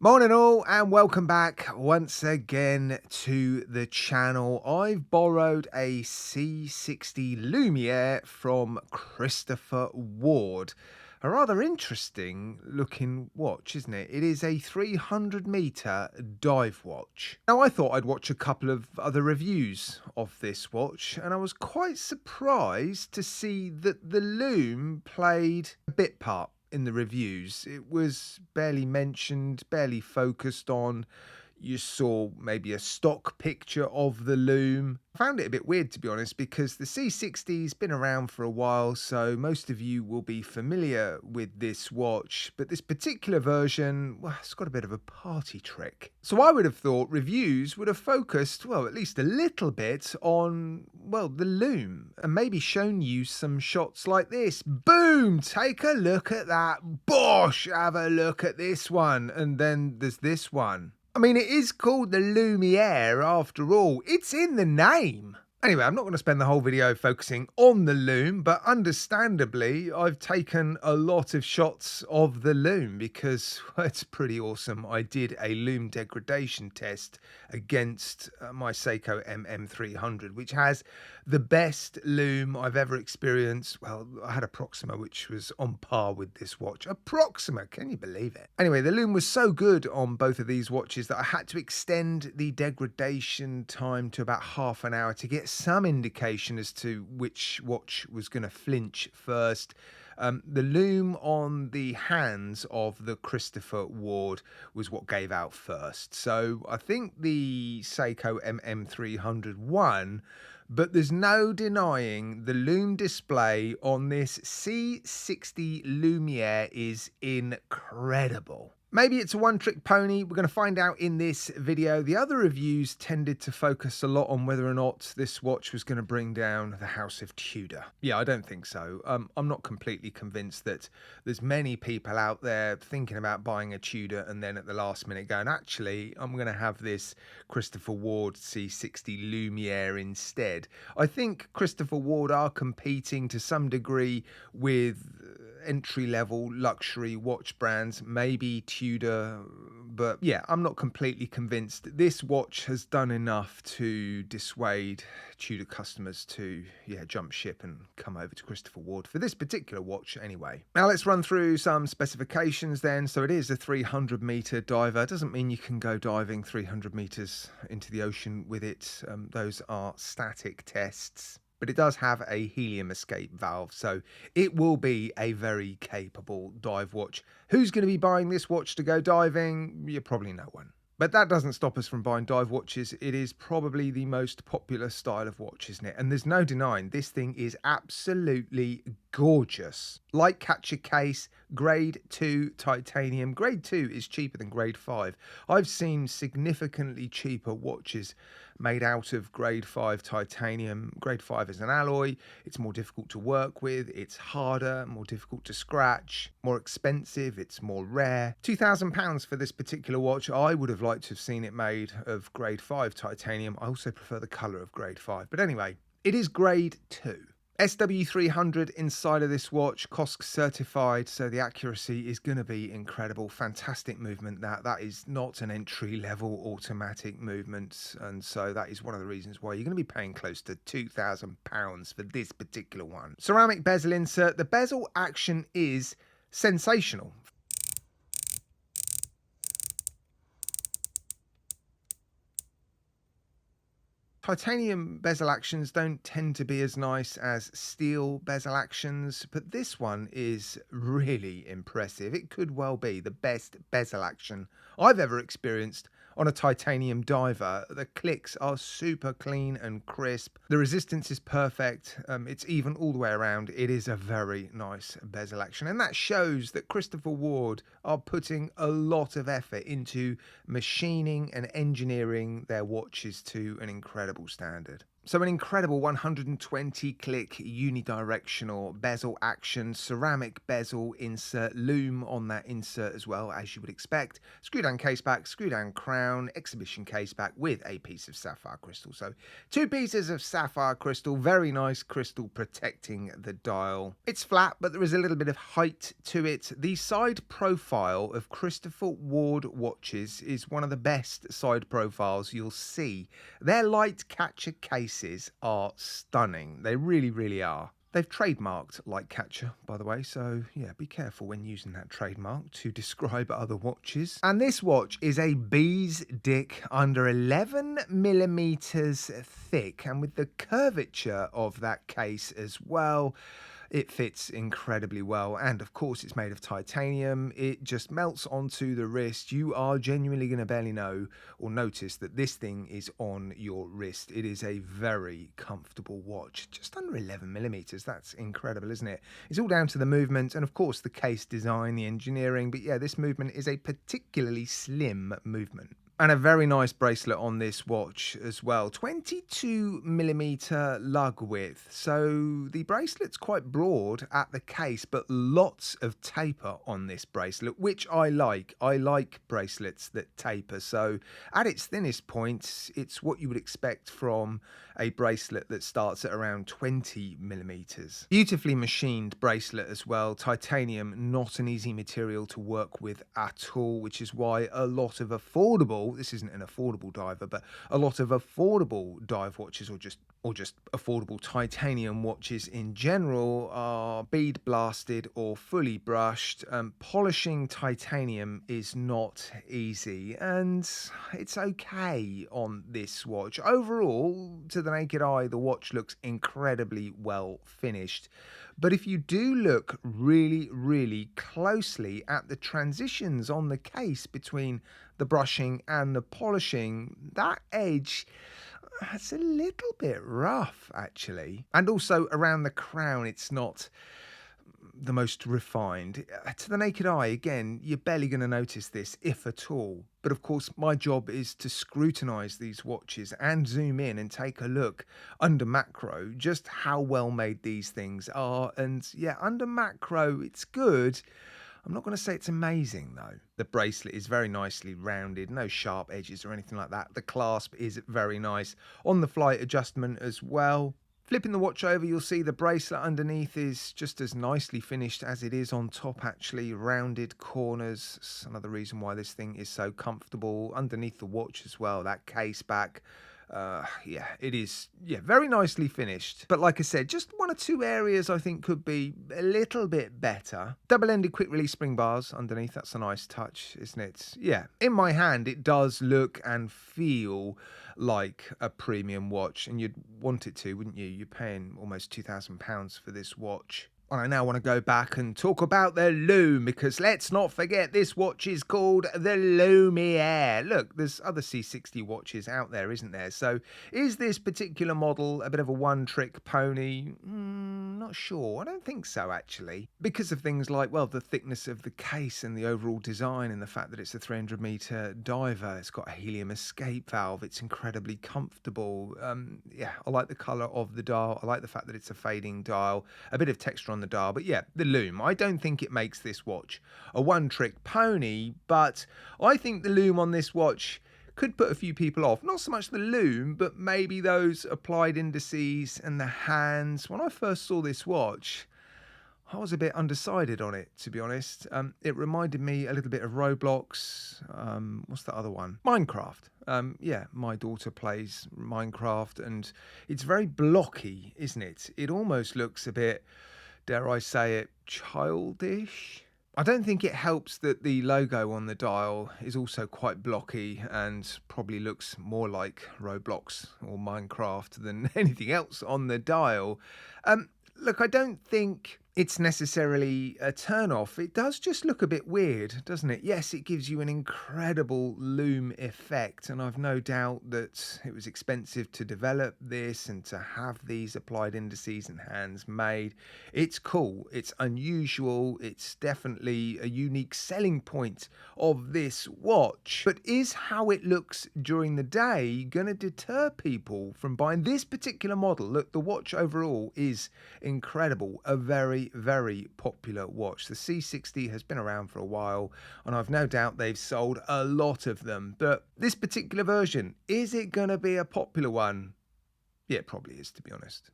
Morning all and welcome back once again to the channel. I've borrowed a C60 Lumiere from Christopher Ward. A rather interesting looking watch, isn't it? It is a 300-meter dive watch. Now I thought I'd watch a couple of other reviews of this watch and I was quite surprised to see that the Lume played a bit part in the reviews. It was barely mentioned, barely focused on. You saw maybe a stock picture of the Lume. I found it a bit weird, to be honest, because the C60's been around for a while, so most of you will be familiar with this watch, but this particular version, well, it's got a bit of a party trick. So I would have thought reviews would have focused, well, at least a little bit on, well, the Lume, and maybe shown you some shots like this. Boom! Take a look at that. Bosh! Have a look at this one. And then there's this one. I mean, it is called the Lumiere after all. It's in the name. Anyway, I'm not going to spend the whole video focusing on the Lume, but understandably, I've taken a lot of shots of the Lume because well, it's pretty awesome. I did a Lume degradation test against my Seiko MM300, which has the best Lume I've ever experienced. Well, I had a Proxima, which was on par with this watch. A Proxima, can you believe it? Anyway, the Lume was so good on both of these watches that I had to extend the degradation time to about half an hour to get some indication as to which watch was going to flinch first. The Lume on the hands of the Christopher Ward was what gave out first. So I think the Seiko MM300 won, but there's no denying the Lume display on this C60 Lumiere is incredible. Maybe it's a one-trick pony. We're going to find out in this video. The other reviews tended to focus a lot on whether or not this watch was going to bring down the House of Tudor. Yeah, I don't think so. I'm not completely convinced that there's many people out there thinking about buying a Tudor and then at the last minute going, actually, I'm going to have this Christopher Ward C60 Lumiere instead. I think Christopher Ward are competing to some degree with entry-level luxury watch brands, maybe Tudor, but yeah, I'm not completely convinced. This watch has done enough to dissuade Tudor customers to jump ship and come over to Christopher Ward for this particular watch anyway. Now let's run through some specifications then. So it is a 300-meter diver. Doesn't mean you can go diving 300 meters into the ocean with it. Those are static tests. But it does have a helium escape valve, so it will be a very capable dive watch. Who's going to be buying this watch to go diving? You're probably no one. But that doesn't stop us from buying dive watches. It is probably the most popular style of watch, isn't it? And there's no denying this thing is absolutely gorgeous. Light catcher case, grade 2 titanium. Grade 2 is cheaper than grade 5. I've seen significantly cheaper watches made out of grade 5 titanium. Grade 5 is an alloy. It's more difficult to work with. It's harder, more difficult to scratch, more expensive. It's more rare. £2,000 for this particular watch. I would have liked to have seen it made of grade 5 titanium. I also prefer the colour of grade 5. But anyway, it is grade 2. SW300 inside of this watch, COSC certified, so the accuracy is going to be incredible. Fantastic movement. That is not an entry-level automatic movement, and so that is one of the reasons why you're going to be paying close to £2,000 for this particular one. Ceramic bezel insert. The bezel action is sensational. Titanium bezel actions don't tend to be as nice as steel bezel actions, but this one is really impressive. It could well be the best bezel action I've ever experienced on a titanium diver. The clicks are super clean and crisp. The resistance is perfect. It's even all the way around. It is a very nice bezel action, and that shows that Christopher Ward are putting a lot of effort into machining and engineering their watches to an incredible standard. So an incredible 120 click unidirectional bezel action, ceramic bezel insert, Lume on that insert as well, as you would expect. Screw down case back, screw down crown, exhibition case back with a piece of sapphire crystal. So 2 pieces of sapphire crystal, very nice crystal protecting the dial. It's flat, but there is a little bit of height to it. The side profile of Christopher Ward watches is one of the best side profiles you'll see. Their light catcher cases are stunning. They really, really are. They've trademarked light catcher, by the way, so yeah, be careful when using that trademark to describe other watches. And this watch is a bee's dick, under 11 millimeters thick, and with the curvature of that case as well, it fits incredibly well. And of course, it's made of titanium. It just melts onto the wrist. You are genuinely going to barely know or notice that this thing is on your wrist. It is a very comfortable watch. Just under 11 millimeters. That's incredible, isn't it? It's all down to the movement and of course the case design, the engineering. But yeah, this movement is a particularly slim movement. And a very nice bracelet on this watch as well. 22 millimeter lug width. So the bracelet's quite broad at the case, but lots of taper on this bracelet, which I like. I like bracelets that taper. So at its thinnest point, it's what you would expect from a bracelet that starts at around 20 millimeters. Beautifully machined bracelet as well. Titanium, not an easy material to work with at all, which is why a lot of affordable, this isn't an affordable diver, but a lot of affordable dive watches or just affordable titanium watches in general are bead blasted or fully brushed. Polishing titanium is not easy, and it's okay on this watch. Overall, to the naked eye, the watch looks incredibly well finished. But if you do look really, really closely at the transitions on the case between the brushing and the polishing, that edge, it's a little bit rough, actually. And also around the crown, it's not the most refined. To the naked eye, again, you're barely going to notice this, if at all. But of course, my job is to scrutinize these watches and zoom in and take a look under macro, just how well made these things are. And yeah, under macro, it's good. I'm not going to say it's amazing, though. The bracelet is very nicely rounded, no sharp edges or anything like that. The clasp is very nice. On the flight adjustment as well. Flipping the watch over, you'll see the bracelet underneath is just as nicely finished as it is on top, actually. Rounded corners. It's another reason why this thing is so comfortable. Underneath the watch as well, that case back. Yeah, it is, very nicely finished. But like I said, just 1 or 2 areas I think could be a little bit better. Double-ended quick release spring bars underneath, that's a nice touch, isn't it? Yeah, in my hand it does look and feel like a premium watch, and you'd want it to, wouldn't you? You're paying almost £2,000 for this watch. And I now want to go back and talk about the Lume, because let's not forget this watch is called the Lumiere. Look, there's other C60 watches out there, isn't there? So is this particular model a bit of a one-trick pony? Not sure. I don't think so, actually. Because of things like, well, the thickness of the case and the overall design and the fact that it's a 300-meter diver. It's got a helium escape valve. It's incredibly comfortable. Yeah, I like the colour of the dial. I like the fact that it's a fading dial. A bit of texture on the dial, but yeah, the Lume. I don't think it makes this watch a one-trick pony, but I think the Lume on this watch could put a few people off. Not so much the Lume, but maybe those applied indices and the hands. When I first saw this watch, I was a bit undecided on it, to be honest. It reminded me a little bit of Roblox. What's the other one? Minecraft. Yeah, my daughter plays Minecraft, and it's very blocky, isn't it? It almost looks a bit, dare I say it, childish. I don't think it helps that the logo on the dial is also quite blocky and probably looks more like Roblox or Minecraft than anything else on the dial. Look, I don't think it's necessarily a turn off. It does just look a bit weird, doesn't it? Yes, it gives you an incredible lume effect, and I've no doubt that it was expensive to develop this and to have these applied indices and hands made. It's cool, it's unusual, it's definitely a unique selling point of this watch. But is how it looks during the day going to deter people from buying this particular model? Look, the watch overall is incredible, a very popular watch. The C60 has been around for a while, and I've no doubt they've sold a lot of them, but this particular version, is it going to be a popular one? Yeah, it probably is, to be honest.